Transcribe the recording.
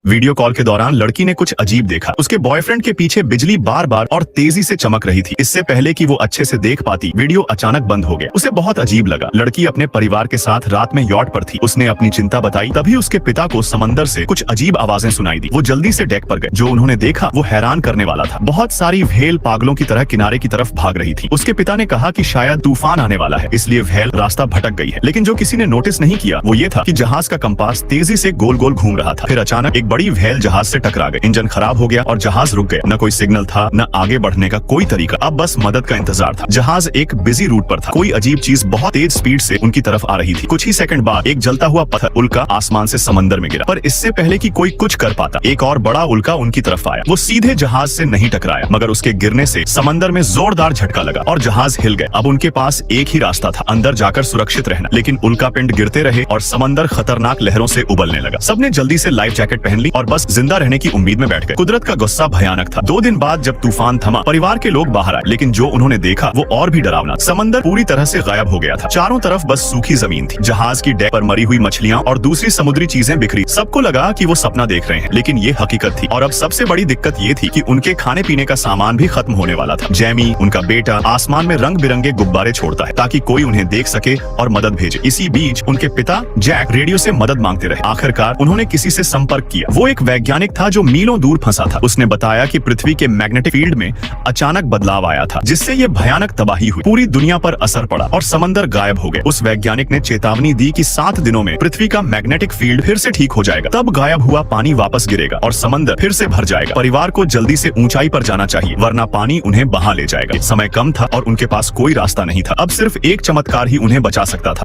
Video call के दौरान लड़की ने कुछ अजीब देखा। उसके बॉयफ्रेंड के पीछे बिजली बार बार और तेजी से चमक रही थी। इससे पहले कि वो अच्छे से देख पाती, वीडियो अचानक बंद हो गया। उसे बहुत अजीब लगा। लड़की अपने परिवार के साथ रात में यॉट पर थी। उसने अपनी चिंता बताई। तभी उसके पिता को समंदर से कुछ अजीब आवाजें सुनाई दी। वो जल्दी से डेक पर गए। जो उन्होंने देखा वो हैरान करने वाला था। बहुत सारी व्हेल पागलों की तरह किनारे की तरफ भाग रही थी। उसके पिता ने कहा कि शायद तूफान आने वाला है, इसलिए व्हेल रास्ता भटक गई है। लेकिन जो किसी ने नोटिस नहीं किया वो ये था कि जहाज का कंपास तेजी से गोल गोल घूम रहा था। फिर अचानक एक बड़ी व्हेल जहाज से टकरा गई। इंजन खराब हो गया और जहाज रुक गया। न कोई सिग्नल था, न आगे बढ़ने का कोई तरीका। अब बस मदद का इंतजार था। जहाज एक बिजी रूट पर था। कोई अजीब चीज बहुत तेज स्पीड से उनकी तरफ आ रही थी। कुछ ही सेकंड बाद एक जलता हुआ पत्थर उल्का आसमान से समंदर में गिरा। पर इससे पहले कि कोई कुछ कर पाता, एक और बड़ा उल्का उनकी तरफ आया। वो सीधे जहाज से नहीं टकराया, मगर उसके गिरने से समंदर में जोरदार झटका लगा और जहाज हिल गया। अब उनके पास एक ही रास्ता था, अंदर जाकर सुरक्षित रहना। लेकिन उल्का पिंड गिरते रहे और समंदर खतरनाक लहरों से उबलने लगा। सबने जल्दी से लाइफ जैकेट पहन ली और बस जिंदा रहने की उम्मीद में बैठ गए। कुदरत का गुस्सा भयानक था। 2 दिन बाद जब तूफान थमा, परिवार के लोग बाहर आए, लेकिन जो उन्होंने देखा वो और भी डरावना। समंदर पूरी तरह से गायब हो गया था। चारों तरफ बस सूखी जमीन थी। जहाज की डेक पर मरी हुई मछलियां और दूसरी समुद्री चीजें बिखरी। सबको लगा कि वो सपना देख रहे हैं, लेकिन ये हकीकत थी। और अब सबसे बड़ी दिक्कत ये थी कि उनके खाने पीने का सामान भी खत्म होने वाला था। जैमी, उनका बेटा, आसमान में रंग बिरंगे गुब्बारे छोड़ता है ताकि कोई उन्हें देख सके और मदद भेजे। इसी बीच उनके पिता जैक रेडियो से मदद मांगते रहे। आखिरकार उन्होंने किसी से संपर्क किया। वो एक वैज्ञानिक था जो मीलों दूर फंसा था। उसने बताया कि पृथ्वी के मैग्नेटिक फील्ड में अचानक बदलाव आया था, जिससे ये भयानक तबाही हुई। पूरी दुनिया पर असर पड़ा और समंदर गायब हो गए। उस वैज्ञानिक ने चेतावनी दी कि 7 दिनों में पृथ्वी का मैग्नेटिक फील्ड फिर से ठीक हो जाएगा। तब गायब हुआ पानी वापस गिरेगा और समंदर फिर से भर जाएगा। परिवार को जल्दी से ऊंचाई पर जाना चाहिए, वरना पानी उन्हें बहा ले जाएगा। समय कम था और उनके पास कोई रास्ता नहीं था। अब सिर्फ एक चमत्कार ही उन्हें बचा सकता था।